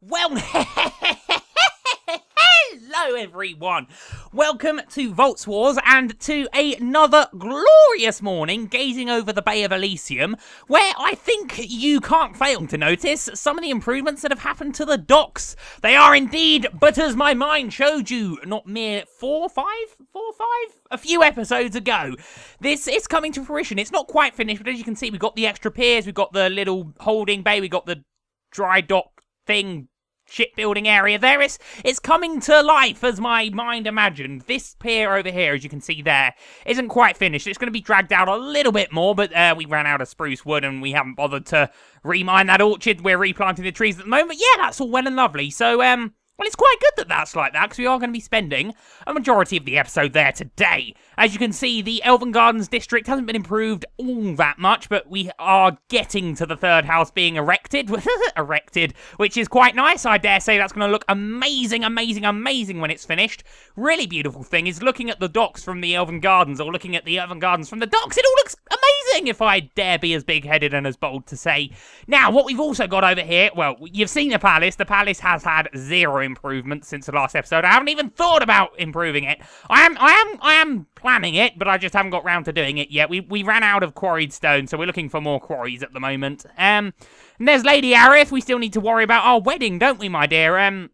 Well, hello everyone. Welcome to Voltz Wars and to another glorious morning gazing over the Bay of Elysium, where I think you can't fail to notice some of the improvements that have happened to the docks. They are indeed, but as my mind showed you not mere a few episodes ago, this is coming to fruition. It's not quite finished, but as you can see, we've got the extra piers, we've got the little holding bay, we've got the dry dock thing, shipbuilding area there. It's coming to life as my mind imagined. This pier over here, as you can see there, isn't quite finished. It's going to be dragged out a little bit more, but we ran out of spruce wood and we haven't bothered to remine that orchard. We're replanting the trees at the moment. Yeah, that's all well and lovely. So, well, it's quite good that that's like that, because we are going to be spending a majority of the episode there today. As you can see, the Elven Gardens district hasn't been improved all that much, but we are getting to the third house being erected, which is quite nice. I dare say that's going to look amazing when it's finished. Really beautiful thing is looking at the docks from the Elven Gardens, or looking at the Elven Gardens from the docks. It all looks amazing, if I dare be as big-headed and as bold to say. Now, what we've also got over here, well, you've seen the palace. The palace has had zero improvements since the last episode. I haven't even thought about improving it. I am planning it, but I just haven't got round to doing it yet. We ran out of quarried stone, so we're looking for more quarries at the moment. And there's Lady Arif. We still need to worry about our wedding, don't we, my dear?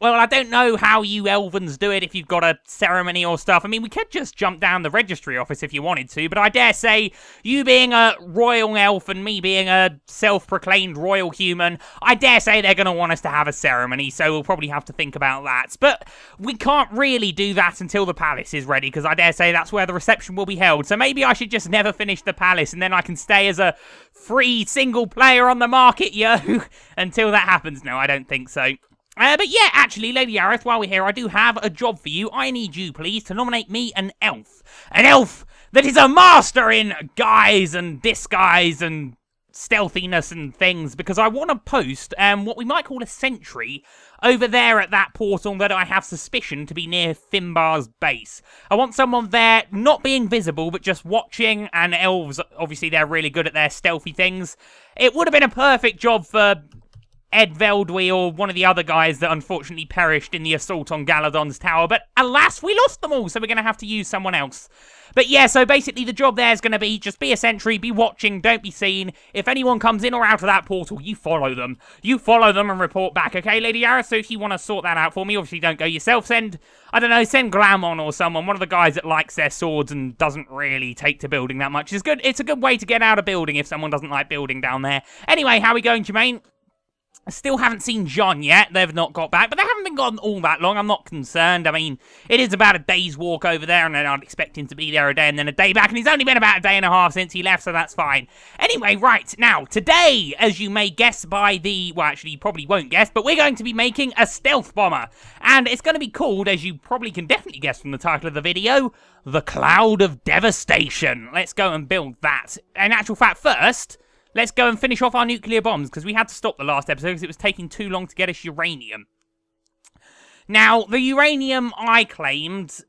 Well, I don't know how you Elvens do it if you've got a ceremony or stuff. I mean, we could just jump down the registry office if you wanted to, but I dare say, you being a royal elf and me being a self-proclaimed royal human, I dare say they're going to want us to have a ceremony, so we'll probably have to think about that. But we can't really do that until the palace is ready, because I dare say that's where the reception will be held. So maybe I should just never finish the palace, and then I can stay as a free single player on the market, yo, until that happens. No, I don't think so. But yeah, actually, Lady Arith, while we're here, I do have a job for you. I need you, please, to nominate me an elf. An elf that is a master in guise and disguise and stealthiness and things, because I want to post what we might call a sentry over there at that portal that I have suspicion to be near Finbar's base. I want someone there not being visible, but just watching, and elves, obviously, they're really good at their stealthy things. It would have been a perfect job for Ed Veldwy or one of the other guys that unfortunately perished in the assault on Galadon's tower, but alas, we lost them all, so we're going to have to use someone else. But yeah, so basically the job there is going to be just be a sentry, be watching, don't be seen. If anyone comes in or out of that portal, you follow them. You follow them and report back, okay, Lady Yara? So if you want to sort that out for me, obviously don't go yourself. Send, I don't know, send Glamon or someone, one of the guys that likes their swords and doesn't really take to building that much. It's good. It's a good way to get out of building if someone doesn't like building down there. Anyway, how are we going, Jermaine? I still haven't seen John yet. They've not got back, but they haven't been gone all that long. I'm not concerned. I mean, it is about a day's walk over there, and then I'd expect him to be there a day and then a day back, and he's only been about a day and a half since he left, so that's fine. Anyway, right, now, today, as you may guess by the, well, actually, you probably won't guess, but we're going to be making a stealth bomber, and it's going to be called, as you probably can definitely guess from the title of the video, the Cloud of Devastation. Let's go and build that. In actual fact, first, let's go and finish off our nuclear bombs, because we had to stop the last episode because it was taking too long to get us uranium. Now, the uranium I claimed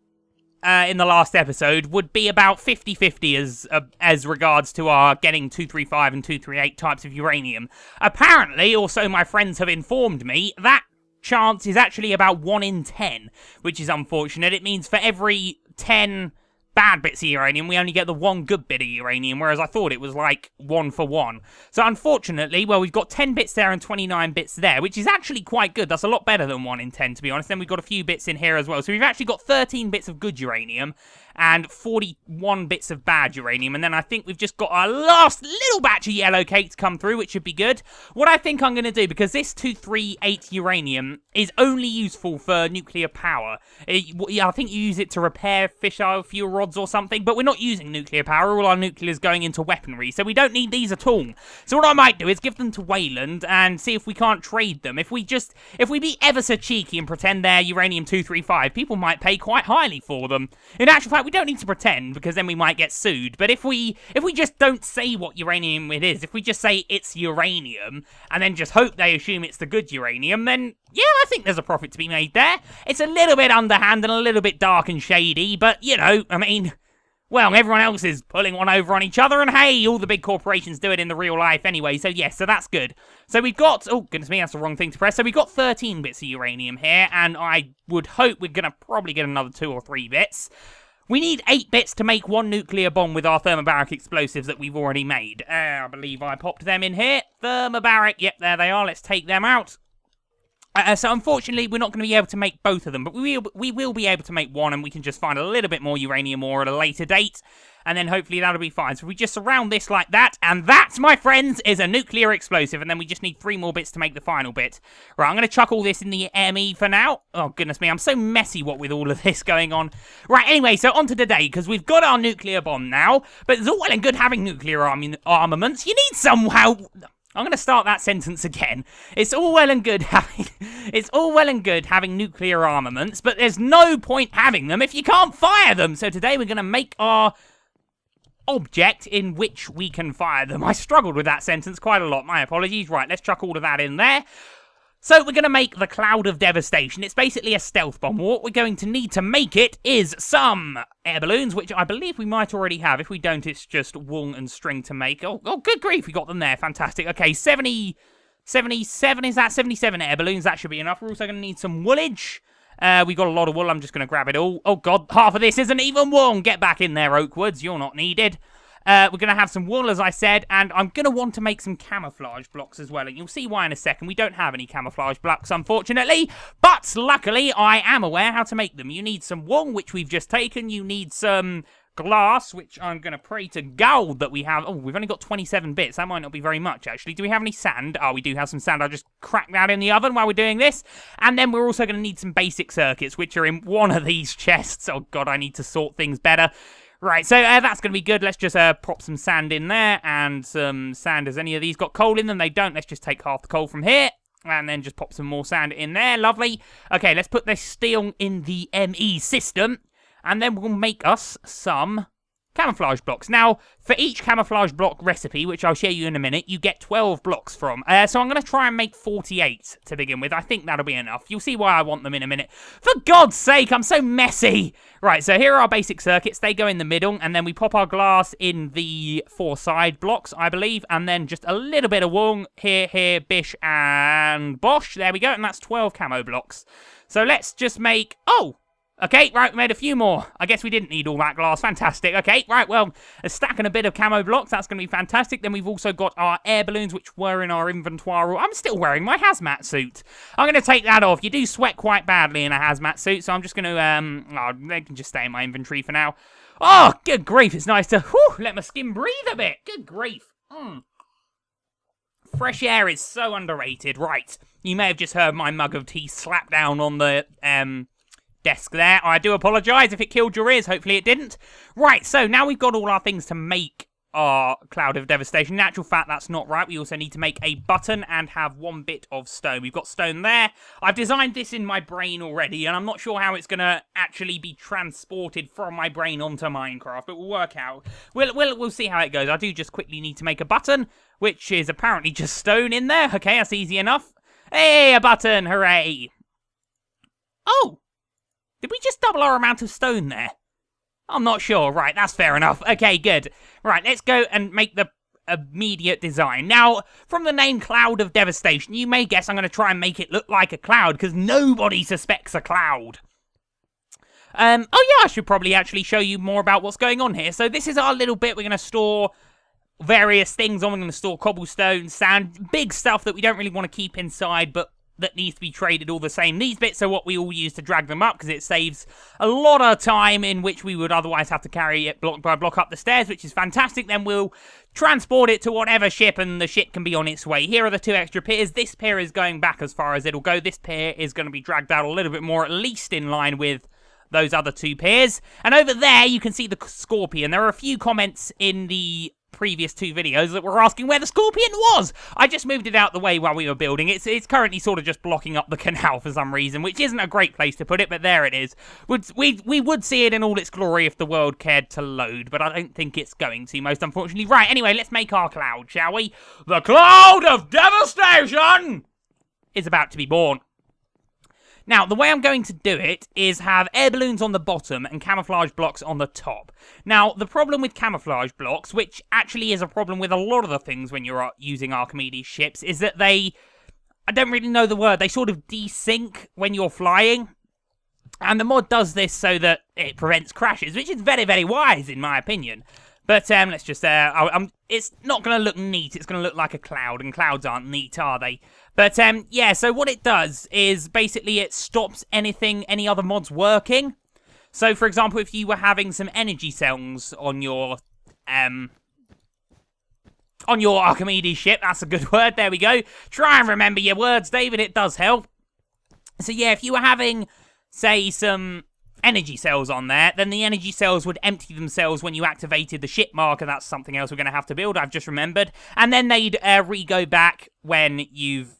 in the last episode would be about 50-50 as regards to our getting 235 and 238 types of uranium. Apparently, also my friends have informed me, that chance is actually about 1 in 10, which is unfortunate. It means for every 10 bad bits of uranium, we only get the 1 good bit of uranium, whereas I thought it was like 1 for 1. So unfortunately, well, we've got 10 bits there and 29 bits there, which is actually quite good. That's a lot better than 1 in 10, to be honest. Then we've got a few bits in here as well. So we've actually got 13 bits of good uranium and 41 bits of bad uranium, and then I think we've just got our last little batch of yellow cake to come through, which should be good. What I think I'm going to do, because this 238 uranium is only useful for nuclear power. I think you use it to repair fissile fuel rods or something, but we're not using nuclear power. All our nuclear is going into weaponry, so we don't need these at all. So what I might do is give them to Wayland and see if we can't trade them. If we be ever so cheeky and pretend they're uranium-235, people might pay quite highly for them. In actual fact, we don't need to pretend, because then we might get sued. But if we just don't say what uranium it is, if we just say it's uranium, and then just hope they assume it's the good uranium, then yeah, I think there's a profit to be made there. It's a little bit underhand and a little bit dark and shady, but, you know, I mean, well, everyone else is pulling one over on each other, and hey, all the big corporations do it in the real life anyway, so yes, so that's good. So we've got, oh goodness me, that's the wrong thing to press. So we've got 13 bits of uranium here, and I would hope we're going to probably get another 2 or 3 bits. We need 8 bits to make 1 nuclear bomb with our thermobaric explosives that we've already made. I believe I popped them in here. Thermobaric, yep, there they are, let's take them out. So unfortunately, we're not going to be able to make both of them, but we will be able to make one, and we can just find a little bit more uranium ore at a later date, and then hopefully that'll be fine. So we just surround this like that, and that, my friends, is a nuclear explosive, and then we just need 3 more bits to make the final bit. Right, I'm going to chuck all this in the ME for now. Oh, goodness me, I'm so messy what with all of this going on. Right, anyway, so on to today, because we've got our nuclear bomb now, but it's all well and good having nuclear armaments. You need somehow... I'm going to start that sentence again. It's all well and good having nuclear armaments, but there's no point having them if you can't fire them. So today we're going to make our object in which we can fire them. I struggled with that sentence quite a lot. My apologies. Right, let's chuck all of that in there. So we're going to make the Cloud of Devastation. It's basically a stealth bomb. What we're going to need to make it is some air balloons, which I believe we might already have. If we don't, it's just wool and string to make. Oh, good grief, we got them there. Fantastic. Okay, 77, is that? 77 air balloons, that should be enough. We're also going to need some woolage. We got a lot of wool, I'm just going to grab it all. Oh god, half of this isn't even wool. Get back in there, Oakwoods, you're not needed. We're going to have some wool, as I said, and I'm going to want to make some camouflage blocks as well, and you'll see why in a second. We don't have any camouflage blocks, unfortunately, but luckily I am aware how to make them. You need some wool, which we've just taken. You need some glass, which I'm going to pray to gold that we have. Oh, we've only got 27 bits. That might not be very much, actually. Do we have any sand? Oh, we do have some sand. I'll just crack that in the oven while we're doing this. And then we're also going to need some basic circuits, which are in one of these chests. Oh, God, I need to sort things better. Right, so that's going to be good. Let's just prop some sand in there, and some sand. Has any of these got coal in them? They don't. Let's just take half the coal from here, and then just pop some more sand in there. Lovely. Okay, let's put this steel in the ME system, and then we'll make us some camouflage blocks. Now, for each camouflage block recipe, which I'll show you in a minute, you get 12 blocks from. So I'm going to try and make 48 to begin with. I think that'll be enough. You'll see why I want them in a minute. For God's sake, I'm so messy. Right, so here are our basic circuits. They go in the middle, and then we pop our glass in the 4 side blocks, I believe, and then just a little bit of wool here, bish, and bosh. There we go, and that's 12 camo blocks. So let's just make... Oh! Okay, right, we made a few more. I guess we didn't need all that glass. Fantastic. Okay, right, well, a stack and a bit of camo blocks. That's going to be fantastic. Then we've also got our air balloons, which were in our inventory. I'm still wearing my hazmat suit. I'm going to take that off. You do sweat quite badly in a hazmat suit, so I'm just going to, they can just stay in my inventory for now. Oh, good grief. It's nice to, let my skin breathe a bit. Good grief. Fresh air is so underrated. Right, you may have just heard my mug of tea slap down on the, desk there. I do apologise if it killed your ears. Hopefully it didn't. Right, so now we've got all our things to make our Cloud of Devastation. In actual fact, that's not right. We also need to make a button and have 1 bit of stone. We've got stone there. I've designed this in my brain already, and I'm not sure how it's going to actually be transported from my brain onto Minecraft, but we'll work out. We'll see how it goes. I do just quickly need to make a button, which is apparently just stone in there. Okay, that's easy enough. Hey, a button. Hooray. Oh! Did we just double our amount of stone there? I'm not sure. Right, that's fair enough. Okay, good. Right, let's go and make the immediate design. Now, from the name Cloud of Devastation, you may guess I'm going to try and make it look like a cloud, because nobody suspects a cloud. Oh yeah, I should probably actually show you more about what's going on here. So this is our little bit. We're going to store various things on. We're going to store cobblestone, sand, big stuff that we don't really want to keep inside, but that needs to be traded all the same. These bits are what we all use to drag them up, because it saves a lot of time in which we would otherwise have to carry it block by block up the stairs, which is fantastic. Then we'll transport it to whatever ship, and the ship can be on its way. Here are the 2 extra piers. This pier is going back as far as it'll go. This pier is going to be dragged out a little bit more, at least in line with those other 2 piers. And over there, you can see the scorpion. There are a few comments in the previous 2 videos that were asking where the scorpion was. I just moved it out the way while we were building. It's currently sort of just blocking up the canal for some reason, which isn't a great place to put it, but there it is. We would see it in all its glory if the world cared to load, but I don't think it's going to, most unfortunately. Right, anyway, let's make our cloud, shall we? The Cloud of Devastation is about to be born. Now, the way I'm going to do it is have air balloons on the bottom and camouflage blocks on the top. Now, the problem with camouflage blocks, which actually is a problem with a lot of the things when you're using Archimedes ships, is that they, I don't really know the word, they sort of desync when you're flying. And the mod does this so that it prevents crashes, which is very, very wise in my opinion. But let's just, it's not going to look neat, it's going to look like a cloud, and clouds aren't neat, are they? But, yeah, so what it does is basically it stops any other mods working. So, for example, if you were having some energy cells on your Archimedes ship, that's a good word, there we go. Try and remember your words, David, it does help. So, yeah, if you were having, say, some energy cells on there, then the energy cells would empty themselves when you activated the ship marker. That's something else we're going to have to build, I've just remembered. And then they'd re-go back when you've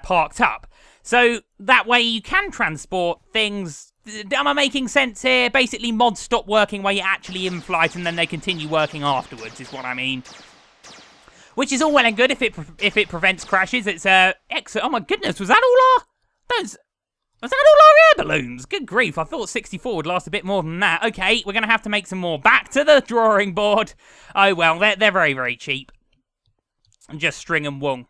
parked up. So that way you can transport things. Am I making sense here? Basically, mods stop working while you're actually in flight, and then they continue working afterwards, is what I mean. Which is all well and good if it prevents crashes. It's excellent. Oh my goodness, was that all our... Was that all our air balloons? Good grief, I thought 64 would last a bit more than that. Okay, we're going to have to make some more. Back to the drawing board. Oh, well, they're very, very cheap. And just string and wool.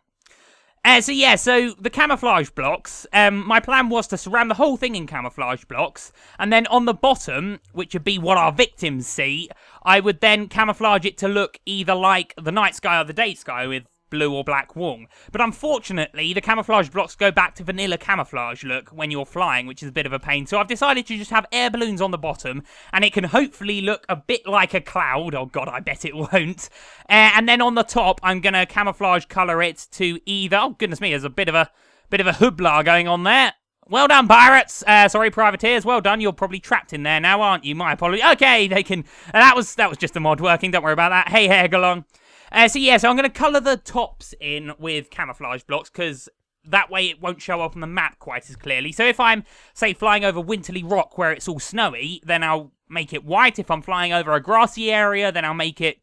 So the camouflage blocks, my plan was to surround the whole thing in camouflage blocks, and then on the bottom, which would be what our victims see, I would then camouflage it to look either like the night sky or the day sky with blue or black wool. But unfortunately, the camouflage blocks go back to vanilla camouflage look when you're flying, which is a bit of a pain. So I've decided to just have air balloons on the bottom, and it can hopefully look a bit like a cloud. Oh god, I bet it won't. And then on the top, I'm going to camouflage colour it to either... Oh goodness me, there's a bit of a hoopla going on there. Well done, pirates. Sorry, privateers. Well done. You're probably trapped in there now, aren't you? My apologies. Okay, they can... that was just a mod working. Don't worry about that. Hey, Hegalon. So I'm going to colour the tops in with camouflage blocks, because that way it won't show up on the map quite as clearly. So if I'm, say, flying over Winterly Rock where it's all snowy, then I'll make it white. If I'm flying over a grassy area, then I'll make it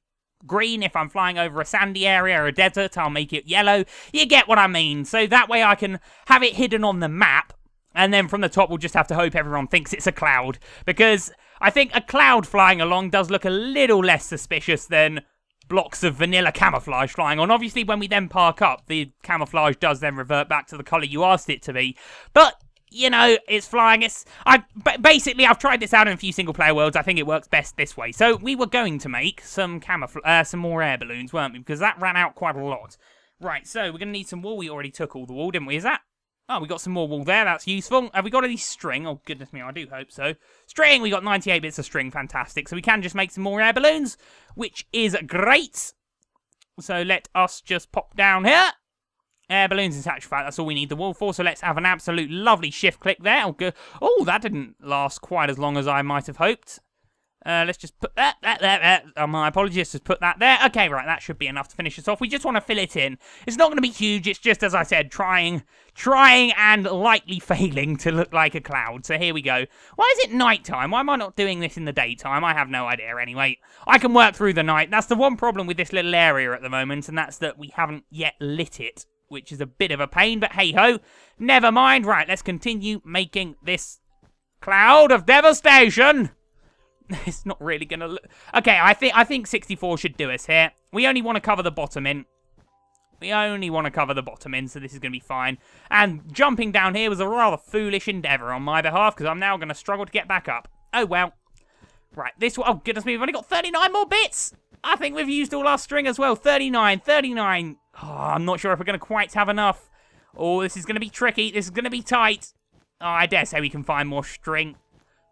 green. If I'm flying over a sandy area or a desert, I'll make it yellow. You get what I mean. So that way I can have it hidden on the map, and then from the top we'll just have to hope everyone thinks it's a cloud, because I think a cloud flying along does look a little less suspicious than blocks of vanilla camouflage flying on. Obviously, when we then park up, the camouflage does then revert back to the colour you asked it to be. But, you know, it's flying. Basically, I've tried this out in a few single-player worlds. I think it works best this way. So, we were going to make some more air balloons, weren't we? Because that ran out quite a lot. Right, so we're going to need some wool. We already took all the wool, didn't we? Is that... Oh, we got some more wool there. That's useful. Have we got any string? Oh, goodness me, I do hope so. String! We got 98 bits of string. Fantastic. So we can just make some more air balloons, which is great. So let us just pop down here. Air balloons in actual fact, that's all we need the wool for. So let's have an absolute lovely shift click there. Oh, good. Oh, that didn't last quite as long as I might have hoped. Let's just put that there. Oh, my apologies, just put that there. Okay, right, that should be enough to finish us off. We just want to fill it in. It's not going to be huge. It's just, as I said, trying and lightly failing to look like a cloud. So here we go. Why is it nighttime? Why am I not doing this in the daytime? I have no idea anyway. I can work through the night. That's the one problem with this little area at the moment, and that's that we haven't yet lit it, which is a bit of a pain, but hey-ho. Never mind. Right, let's continue making this cloud of devastation. It's not really going to look... Okay, I think 64 should do us here. We only want to cover the bottom in. So this is going to be fine. And jumping down here was a rather foolish endeavour on my behalf, because I'm now going to struggle to get back up. Oh, well. Right, this one... Oh, goodness me, we've only got 39 more bits! I think we've used all our string as well. 39. Oh, I'm not sure if we're going to quite have enough. Oh, this is going to be tricky. This is going to be tight. Oh, I dare say we can find more string.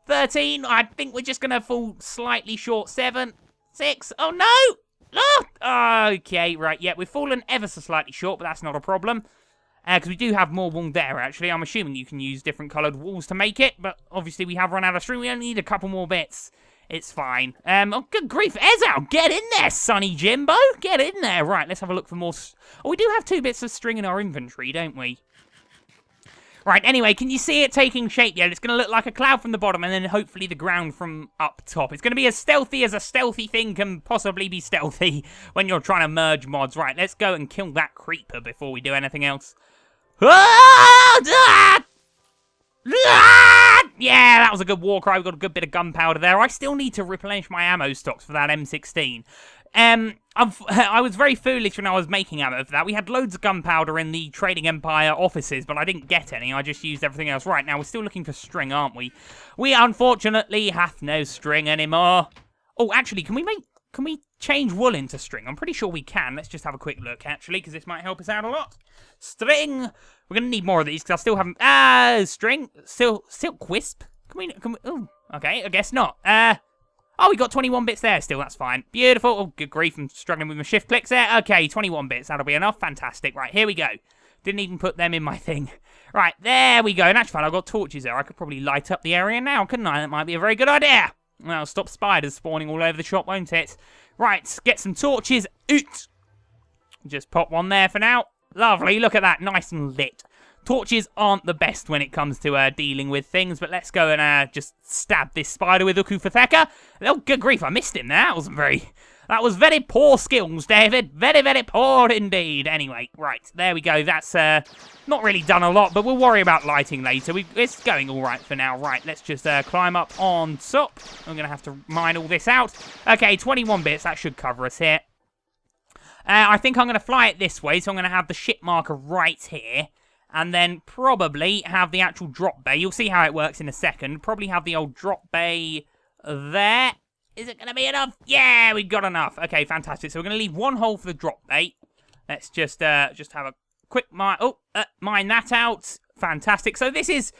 13, I think we're just going to fall slightly short. 7, 6, oh no! Oh! Okay, right, yeah, we've fallen ever so slightly short, but that's not a problem. Because we do have more wool there, actually. I'm assuming you can use different coloured wools to make it, but obviously we have run out of string. We only need a couple more bits. It's fine. Oh, good grief, Ezal, get in there, Sonny Jimbo! Get in there! Right, let's have a look for more... Oh, we do have 2 bits of string in our inventory, don't we? Right, anyway, can you see it taking shape yet? It's going to look like a cloud from the bottom, and then hopefully the ground from up top. It's going to be as stealthy as a stealthy thing can possibly be stealthy when you're trying to merge mods. Right, let's go and kill that creeper before we do anything else. Ah! that was a good war cry. We got a good bit of gunpowder there. I still need to replenish my ammo stocks for that M16. I was very foolish when I was making ammo for that. We had loads of gunpowder in the Trading Empire offices, but I didn't get any. I just used everything else. Right, now we're still looking for string, aren't we? We unfortunately have no string anymore. Oh, actually, can we change wool into string? I'm pretty sure we can. Let's just have a quick look, actually, because this might help us out a lot. String. We're going to need more of these, because I still haven't... string. Silk wisp. Can we... Oh, okay, I guess not. Oh, we got 21 bits there still. That's fine. Beautiful. Oh, good grief. I'm struggling with my shift clicks there. Okay, 21 bits. That'll be enough. Fantastic. Right, here we go. Didn't even put them in my thing. Right, there we go. In actual fact, I've got torches there. I could probably light up the area now, couldn't I? That might be a very good idea. Well, stop spiders spawning all over the shop, won't it? Right, get some torches. Oot. Just pop one there for now. Lovely. Look at that. Nice and lit. Torches aren't the best when it comes to dealing with things, but let's go and just stab this spider with Ukufatheka. Oh, good grief, I missed him there. That was very poor skills, David. Very, very poor indeed. Anyway, right, there we go. That's not really done a lot, but we'll worry about lighting later. It's going all right for now. Right, let's just climb up on top. I'm going to have to mine all this out. Okay, 21 bits. That should cover us here. I think I'm going to fly it this way, so I'm going to have the ship marker right here. And then probably have the actual drop bay. You'll see how it works in a second. Probably have the old drop bay there. Is it going to be enough? Yeah, we've got enough. Okay, fantastic. So we're going to leave one hole for the drop bay. Let's just have a quick mine. Oh, mine that out. Fantastic. So it's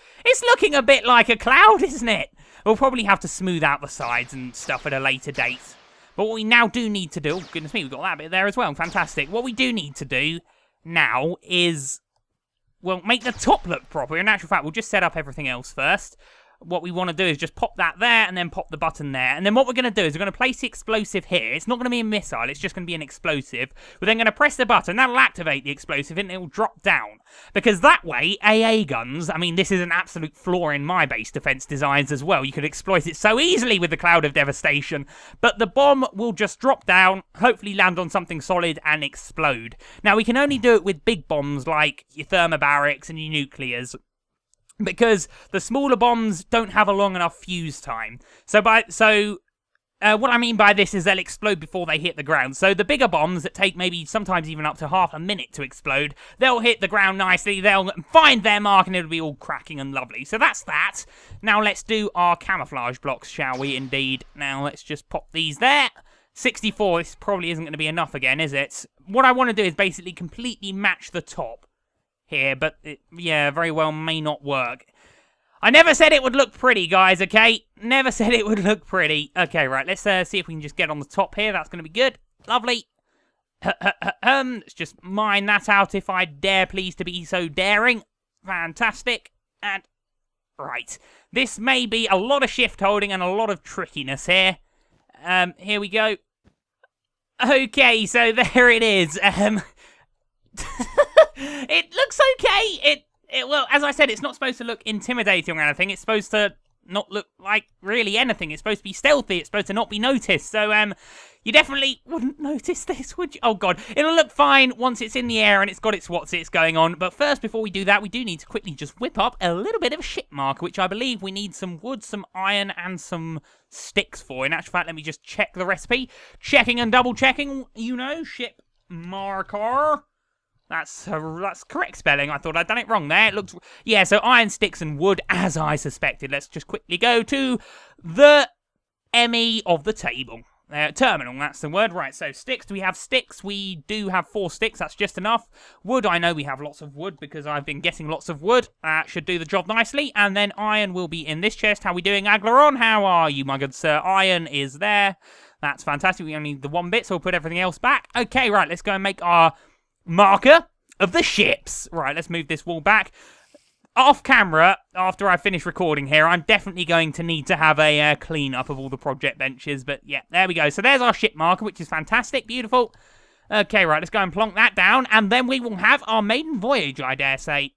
looking a bit like a cloud, isn't it? We'll probably have to smooth out the sides and stuff at a later date. But what we now do need to do... Oh, goodness me, we've got that bit there as well. Fantastic. What we do need to do now is... Well, make the top look proper. In actual fact, we'll just set up everything else first. What we want to do is just pop that there and then pop the button there. And then what we're going to do is we're going to place the explosive here. It's not going to be a missile. It's just going to be an explosive. We're then going to press the button. That'll activate the explosive and it'll drop down. Because that way, AA guns, I mean, this is an absolute flaw in my base defense designs as well. You could exploit it so easily with the Cloud of Devastation. But the bomb will just drop down, hopefully land on something solid and explode. Now, we can only do it with big bombs like your thermobarics and your nuclears. Because the smaller bombs don't have a long enough fuse time. So what I mean by this is they'll explode before they hit the ground. So the bigger bombs that take maybe sometimes even up to half a minute to explode, they'll hit the ground nicely, they'll find their mark and it'll be all cracking and lovely. So that's that. Now let's do our camouflage blocks, shall we? Indeed. Now let's just pop these there. 64, this probably isn't going to be enough again, is it? What I want to do is basically completely match the top here, but it, yeah, very well may not work. I never said it would look pretty, guys, okay? Never said it would look pretty. Okay, right, let's see if we can just get on the top here. That's going to be good. Lovely. Let's just mine that out if I dare please to be so daring. Fantastic. And, right. This may be a lot of shift holding and a lot of trickiness here. Here we go. Okay, so there it is. It looks okay. Well, as I said, it's not supposed to look intimidating or anything. It's supposed to not look like really anything. It's supposed to be stealthy. It's supposed to not be noticed. So, you definitely wouldn't notice this, would you? Oh, God. It'll look fine once it's in the air and it's got its what's-its going on. But first, before we do that, we do need to quickly just whip up a little bit of a ship marker, which I believe we need some wood, some iron, and some sticks for. In actual fact, let me just check the recipe. Checking and double-checking, you know, ship marker. That's correct spelling. I thought I'd done it wrong there. It looks... Yeah, so iron, sticks, and wood, as I suspected. Let's just quickly go to the ME of the table. Terminal, that's the word. Right, so sticks. Do we have sticks? We do have 4 sticks. That's just enough. Wood, I know we have lots of wood because I've been getting lots of wood. That should do the job nicely. And then iron will be in this chest. How are we doing, Aglaron? How are you, my good sir? Iron is there. That's fantastic. We only need the 1 bit, so we'll put everything else back. Okay, right, let's go and make our marker of the ships. Right, let's move this wall back. Off camera, after I finish recording here, I'm definitely going to need to have a clean-up of all the project benches. But yeah, there we go. So there's our ship marker, which is fantastic. Beautiful. Okay, right, let's go and plonk that down. And then we will have our maiden voyage, I dare say.